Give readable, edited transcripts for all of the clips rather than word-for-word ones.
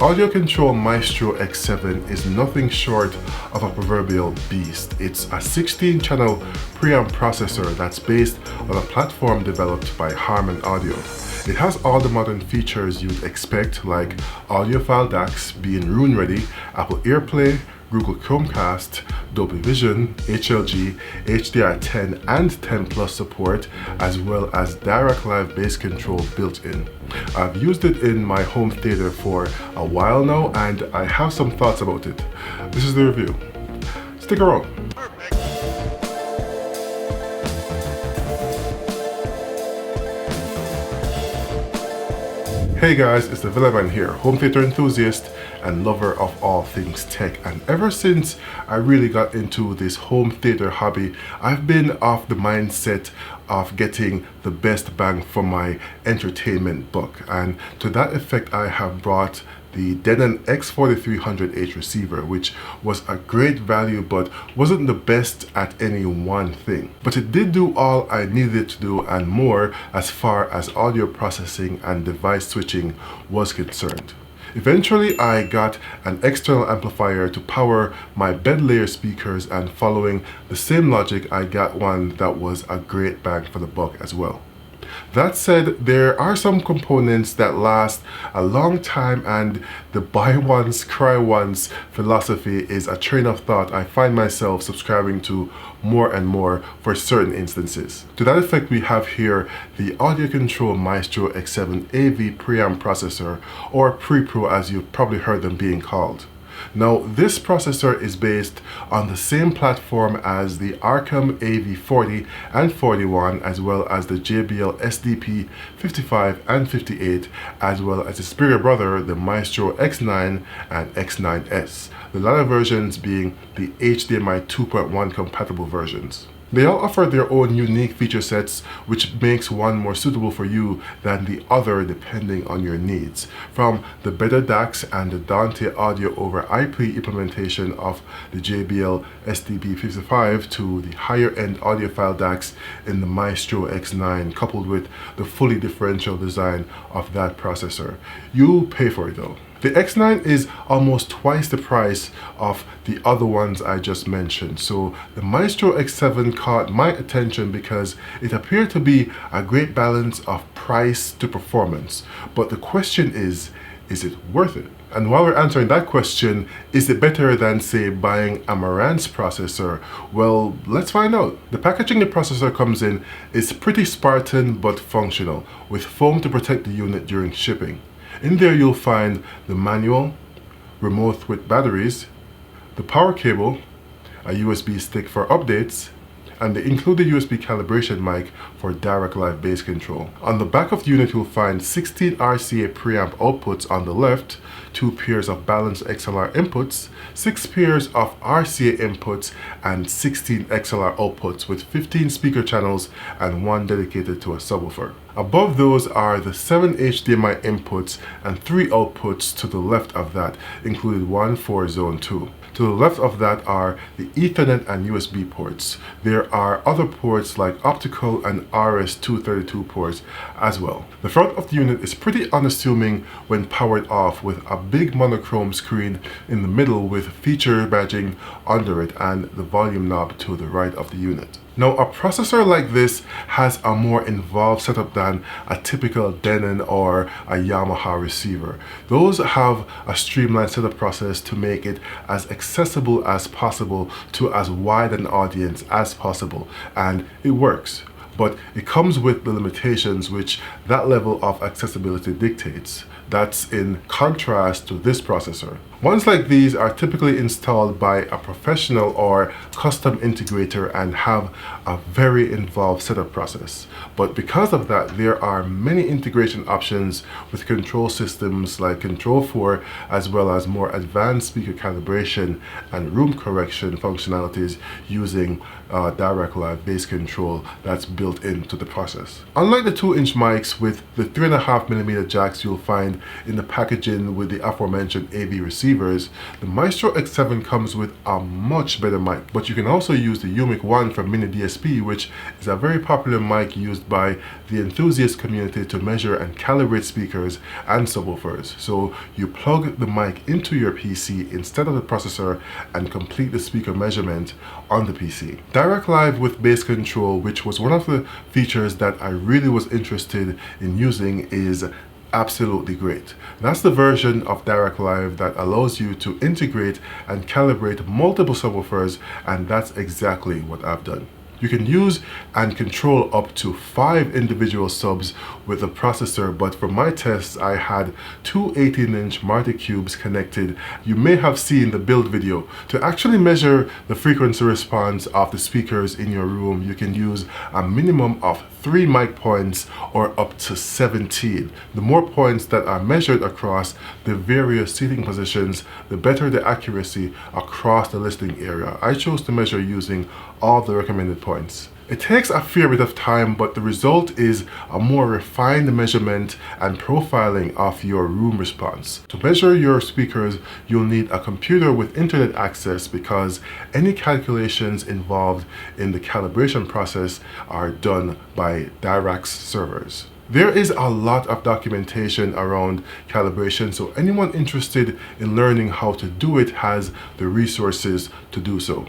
AudioControl Maestro X7 is nothing short of a proverbial beast. It's a 16-channel preamp processor that's based on a platform developed by Harman Audio. It has all the modern features you'd expect, like audiophile DACs being room ready, Apple AirPlay, Google Chromecast, Dolby Vision, HLG, HDR10 and 10 Plus support, as well as Dirac Live Bass Control built in. I've used it in my home theater for a while now and I have some thoughts about it. This is the review. Stick around. Hey guys, it's the Villaman here, home theater enthusiast and lover of all things tech. And ever since I really got into this home theater hobby, I've been of the mindset of getting the best bang for my entertainment buck. And to that effect, I have brought the Denon X4300H receiver, which was a great value but wasn't the best at any one thing. But it did do all I needed it to do and more as far as audio processing and device switching was concerned. Eventually, I got an external amplifier to power my bed layer speakers, and following the same logic, I got one that was a great bang for the buck as well. That said, there are some components that last a long time, and the buy once, cry once philosophy is a train of thought I find myself subscribing to more and more for certain instances. To that effect, we have here the AudioControl Maestro X7 AV preamp processor, or Pre-Pro as you've probably heard them being called. Now, this processor is based on the same platform as the Arcam AV40 and 41, as well as the JBL SDP 55 and 58, as well as its bigger brother, the Maestro X9 and X9S, the latter versions being the HDMI 2.1 compatible versions. They all offer their own unique feature sets, which makes one more suitable for you than the other depending on your needs. From the better DACs and the Dante audio over IP implementation of the JBL SDP55 to the higher end audiophile DACs in the Maestro X9, coupled with the fully differential design of that processor. You'll pay for it though. The X9 is almost twice the price of the other ones I just mentioned, so the Maestro X7 caught my attention because it appeared to be a great balance of price to performance. But the question is it worth it? And while we're answering that question, is it better than, say, buying a Marantz processor? Well, let's find out. The packaging the processor comes in is pretty Spartan but functional, with foam to protect the unit during shipping. In there you'll find the manual, remote with batteries, the power cable, a USB stick for updates, and the included USB calibration mic for Dirac Live Bass Control. On the back of the unit you'll find 16 RCA preamp outputs on the left, 2 pairs of balanced XLR inputs, 6 pairs of RCA inputs, and 16 XLR outputs with 15 speaker channels and 1 dedicated to a subwoofer. Above those are the 7 HDMI inputs and 3 outputs to the left of that, including 1 for Zone 2. To the left of that are the Ethernet and USB ports. There are other ports like optical and RS-232 ports as well. The front of the unit is pretty unassuming when powered off, with a big monochrome screen in the middle with feature badging under it and the volume knob to the right of the unit. Now, a processor like this has a more involved setup than a typical Denon or a Yamaha receiver. Those have a streamlined setup process to make it as accessible as possible to as wide an audience as possible, and it works. But it comes with the limitations which that level of accessibility dictates. That's in contrast to this processor. Ones like these are typically installed by a professional or custom integrator and have a very involved setup process. But because of that, there are many integration options with control systems like Control 4, as well as more advanced speaker calibration and room correction functionalities using Dirac Live Bass Control that's built into the process. Unlike the 2-inch mics with the 3.5mm jacks you'll find in the packaging with the aforementioned AV receiver, receivers, the Maestro X7 comes with a much better mic. But you can also use the UMIC 1 from Mini DSP, which is a very popular mic used by the enthusiast community to measure and calibrate speakers and subwoofers. So you plug the mic into your PC instead of the processor and complete the speaker measurement on the PC. Dirac Live with Bass Control, which was one of the features that I really was interested in using, is absolutely great. That's the version of Dirac Live that allows you to integrate and calibrate multiple subwoofers, and that's exactly what I've done. You can use and control up to 5 individual subs with the processor, but for my tests I had 2 18-inch Marty Cubes connected. You may have seen the build video. To actually measure the frequency response of the speakers in your room, you can use a minimum of 3 mic points or up to 17. The more points that are measured across the various seating positions, the better the accuracy across the listening area. I chose to measure using all the recommended points. It takes a fair bit of time, but the result is a more refined measurement and profiling of your room response. To measure your speakers, you'll need a computer with internet access because any calculations involved in the calibration process are done by Dirac's servers. There is a lot of documentation around calibration, so anyone interested in learning how to do it has the resources to do so.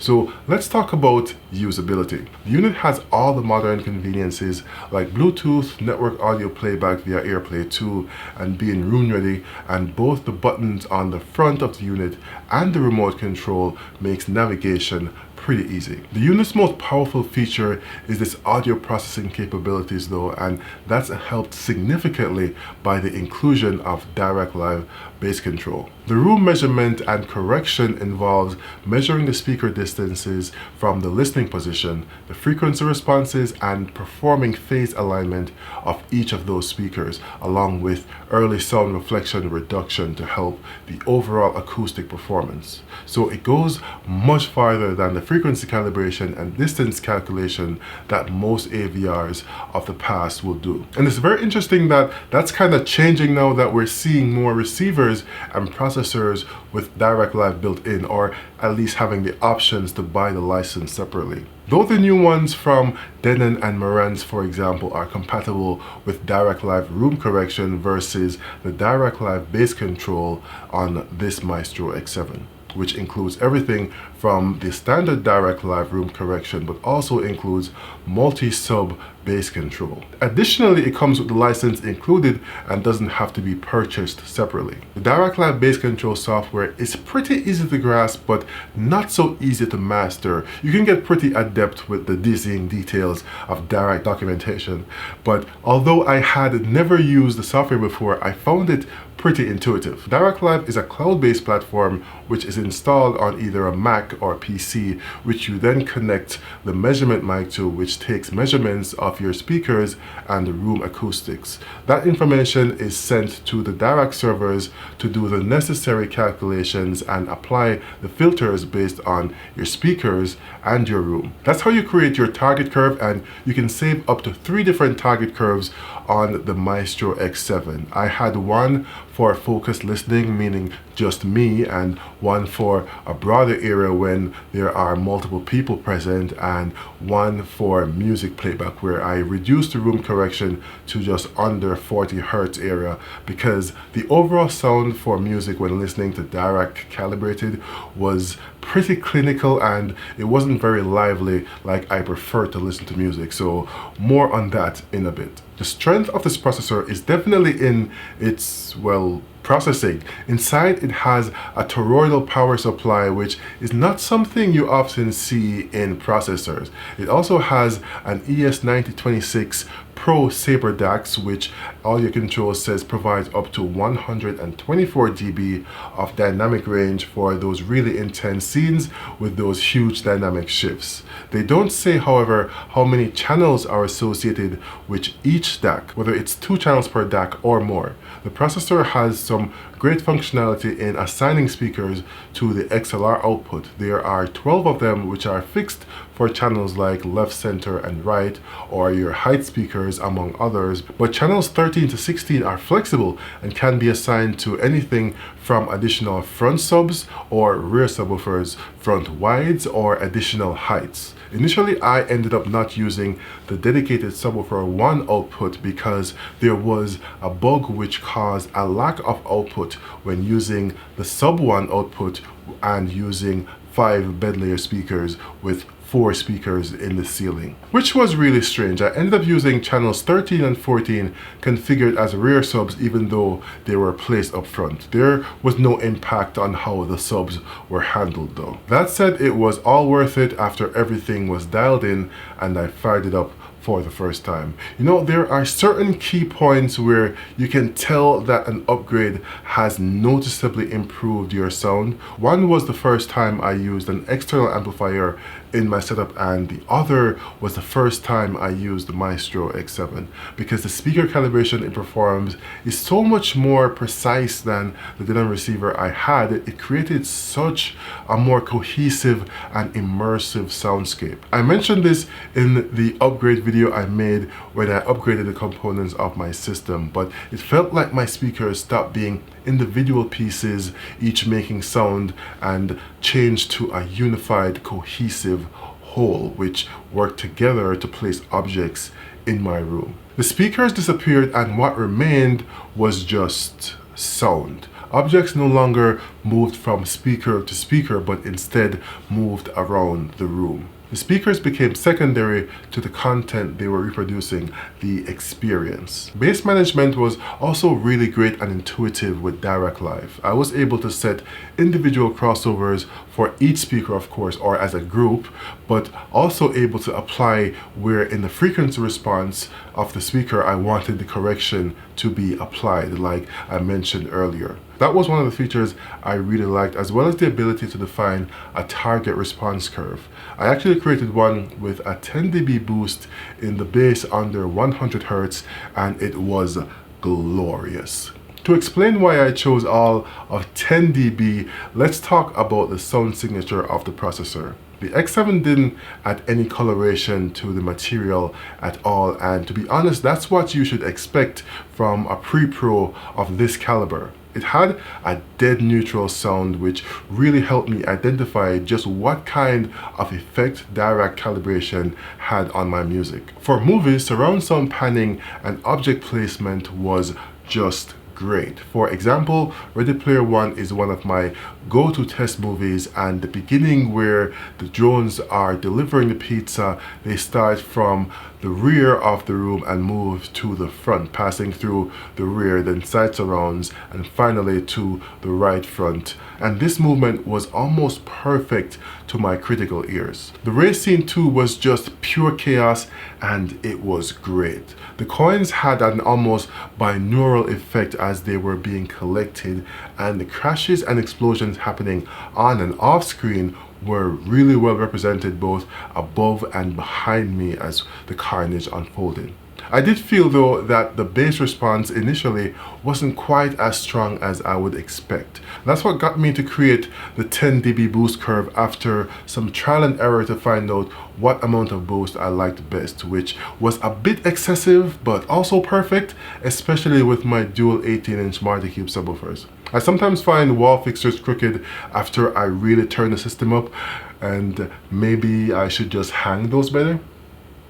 So let's talk about usability. The unit has all the modern conveniences like Bluetooth, network audio playback via AirPlay 2, and being room ready, and both the buttons on the front of the unit and the remote control makes navigation pretty easy. The unit's most powerful feature is its audio processing capabilities though, and that's helped significantly by the inclusion of Dirac Live Bass Control. The room measurement and correction involves measuring the speaker distances from the listening position, the frequency responses, and performing phase alignment of each of those speakers, along with early sound reflection reduction to help the overall acoustic performance. So it goes much farther than the frequency calibration and distance calculation that most AVRs of the past will do. And it's very interesting that that's kind of changing now that we're seeing more receivers and processors with Dirac Live built in, or at least having the options to buy the license separately. Though the new ones from Denon and Marantz, for example, are compatible with Dirac Live room correction versus the Dirac Live Bass Control on this Maestro X7, which includes everything from the standard Dirac Live room correction, but also includes multi-sub bass control. Additionally, it comes with the license included and doesn't have to be purchased separately. The Dirac Live Bass Control software is pretty easy to grasp, but not so easy to master. You can get pretty adept with the dizzying details of Dirac documentation, but although I had never used the software before, I found it pretty intuitive. Dirac Live is a cloud-based platform which is installed on either a Mac or PC, which you then connect the measurement mic to, which takes measurements of your speakers and the room acoustics. That information is sent to the Dirac servers to do the necessary calculations and apply the filters based on your speakers and your room. That's how you create your target curve, and you can save up to 3 different target curves on the Maestro X7. I had one for focused listening, meaning just me, and one for a broader area when there are multiple people present, and one for music playback where I reduced the room correction to just under 40 Hertz area, because the overall sound for music when listening to Dirac calibrated was pretty clinical and it wasn't very lively like I prefer to listen to music. So more on that in a bit. The strength of this processor is definitely in its, well, processing. Inside it has a toroidal power supply, which is not something you often see in processors. It also has an ES9026 Pro Saber DAX, which AudioControl says provides up to 124 dB of dynamic range for those really intense scenes with those huge dynamic shifts. They don't say, however, how many channels are associated with each DAC, whether it's 2 channels per DAC or more. The processor has some great functionality in assigning speakers to the XLR output. There are 12 of them which are fixed for channels like left, center, and right, or your height speakers speakers among others, but channels 13 to 16 are flexible and can be assigned to anything from additional front subs or rear subwoofers, front wides, or additional heights. Initially, I ended up not using the dedicated subwoofer 1 output because there was a bug which caused a lack of output when using the sub 1 output and using 5 bed layer speakers with 4 speakers in the ceiling, which was really strange. I ended up using channels 13 and 14 configured as rear subs even though they were placed up front. There was no impact on how the subs were handled though. That said, it was all worth it after everything was dialed in and I fired it up for the first time. You know, there are certain key points where you can tell that an upgrade has noticeably improved your sound. One was the first time I used an external amplifier in my setup, and the other was the first time I used the Maestro X7, because the speaker calibration it performs is so much more precise than the Denon receiver I had. It created such a more cohesive and immersive soundscape. I mentioned this in the upgrade video I made when I upgraded the components of my system, but it felt like my speakers stopped being individual pieces, each making sound, and changed to a unified, cohesive whole which worked together to place objects in my room. The speakers disappeared and what remained was just sound. Objects no longer moved from speaker to speaker, but instead moved around the room. The speakers became secondary to the content they were reproducing, the experience. Bass management was also really great and intuitive with Dirac Live. I was able to set individual crossovers for each speaker, of course, or as a group, but also able to apply where in the frequency response of the speaker I wanted the correction to be applied, like I mentioned earlier. That was one of the features I really liked, as well as the ability to define a target response curve. I actually created one with a 10 dB boost in the bass under 100 Hz, and it was glorious. To explain why I chose all of 10 dB, let's talk about the sound signature of the processor. The X7 didn't add any coloration to the material at all, and to be honest, that's what you should expect from a pre-pro of this caliber. It had a dead neutral sound which really helped me identify just what kind of effect Dirac calibration had on my music. For movies, surround sound panning and object placement was just great. For example, Ready Player One is one of my go-to test movies, and the beginning where the drones are delivering the pizza, they start from the rear of the room and move to the front, passing through the rear, then side surrounds, and finally to the right front. And this movement was almost perfect to my critical ears. The race scene too was just pure chaos, and it was great. The coins had an almost binaural effect as they were being collected, and the crashes and explosions happening on and off screen were really well represented both above and behind me as the carnage unfolded. I did feel though that the bass response initially wasn't quite as strong as I would expect. That's what got me to create the 10 dB boost curve after some trial and error to find out what amount of boost I liked best, which was a bit excessive but also perfect, especially with my dual 18-inch multi-cube subwoofers. I sometimes find wall fixtures crooked after I really turn the system up, and maybe I should just hang those better.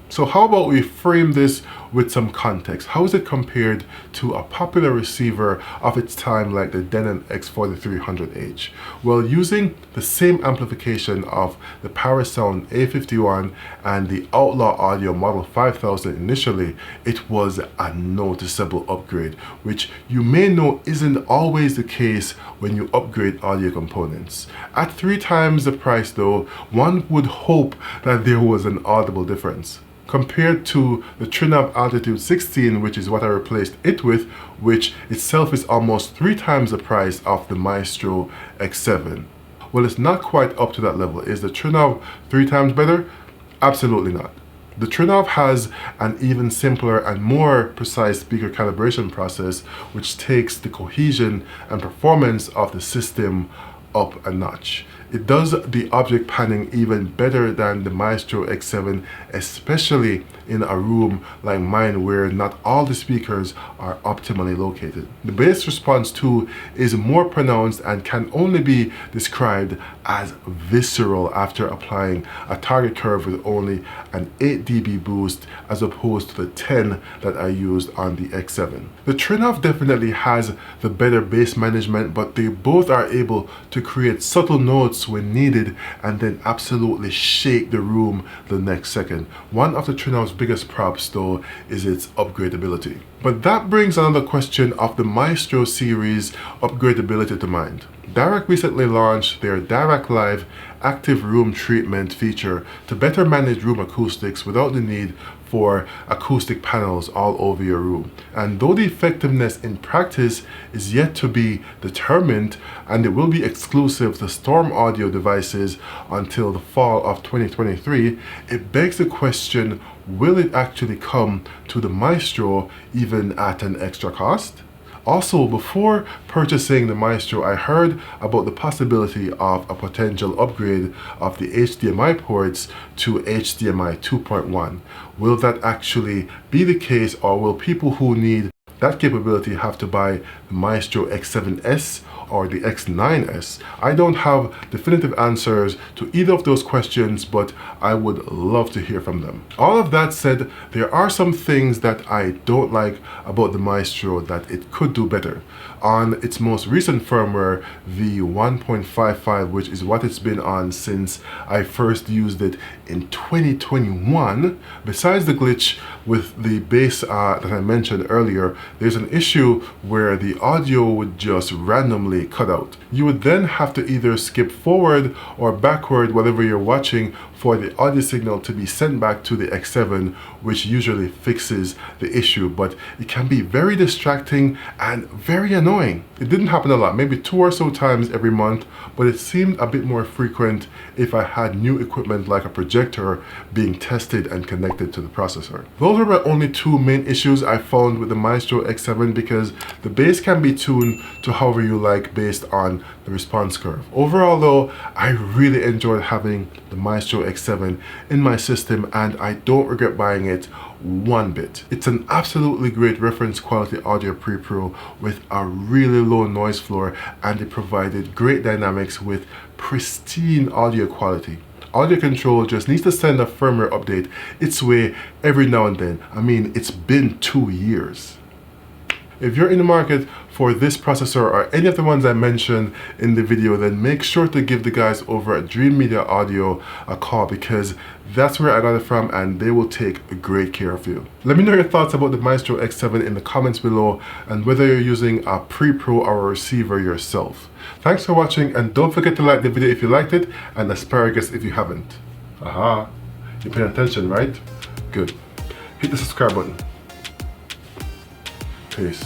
So how about we frame this with some context? How is it compared to a popular receiver of its time like the Denon X4300H? Well, using the same amplification of the Parasound A51 and the Outlaw Audio Model 5000 initially, it was a noticeable upgrade, which you may know isn't always the case when you upgrade audio components. At 3 times the price though, one would hope that there was an audible difference. Compared to the Trinnov Altitude 16, which is what I replaced it with, which itself is almost 3 times the price of the Maestro X7. Well, it's not quite up to that level. Is the Trinnov 3 times better? Absolutely not. The Trinnov has an even simpler and more precise speaker calibration process, which takes the cohesion and performance of the system up a notch. It does the object panning even better than the Maestro X7, especially in a room like mine where not all the speakers are optimally located. The bass response too is more pronounced and can only be described as visceral after applying a target curve with only an 8 dB boost as opposed to the 10 that I used on the X7. The Trinnov definitely has the better bass management, but they both are able to create subtle notes when needed and then absolutely shake the room the next second. One of the Trinnov's biggest props though is its upgradability. But that brings another question of the Maestro series upgradability to mind. Dirac recently launched their Dirac Live Active Room Treatment feature to better manage room acoustics without the need for acoustic panels all over your room. And though the effectiveness in practice is yet to be determined, and it will be exclusive to Storm Audio devices until the fall of 2023, it begs the question, will it actually come to the Maestro even at an extra cost? Also, before purchasing the Maestro, I heard about the possibility of a potential upgrade of the HDMI ports to HDMI 2.1. Will that actually be the case, or will people who need that capability have to buy the Maestro X7S or the X9S? I don't have definitive answers to either of those questions, but I would love to hear from them. All of that said, there are some things that I don't like about the Maestro that it could do better. On its most recent firmware, the 1.55, which is what it's been on since I first used it in 2021, besides the glitch with the bass that I mentioned earlier, there's an issue where the audio would just randomly cut out. You would then have to either skip forward or backward, whatever you're watching, for the audio signal to be sent back to the X7, which usually fixes the issue, but it can be very distracting and very annoying. It didn't happen a lot, maybe 2 or so times every month, but it seemed a bit more frequent if I had new equipment like a projector being tested and connected to the processor. Those are my only 2 main issues I found with the Maestro X7, because the bass can be tuned to however you like based on the response curve. Overall though, I really enjoyed having the Maestro X7 in my system, and I don't regret buying it one bit. It's an absolutely great reference quality audio pre-pro with a really low noise floor, and it provided great dynamics with pristine audio quality. AudioControl just needs to send a firmware update its way every now and then. I mean, it's been 2 years. If you're in the market for this processor or any of the ones I mentioned in the video, then make sure to give the guys over at Dream Media Audio a call, because that's where I got it from and they will take great care of you. Let me know your thoughts about the Maestro X7 in the comments below, and whether you're using a pre-pro or a receiver yourself. Thanks for watching, and don't forget to like the video if you liked it, and asparagus if you haven't. Aha, you're paying attention, right? Good. Hit the subscribe button. Peace.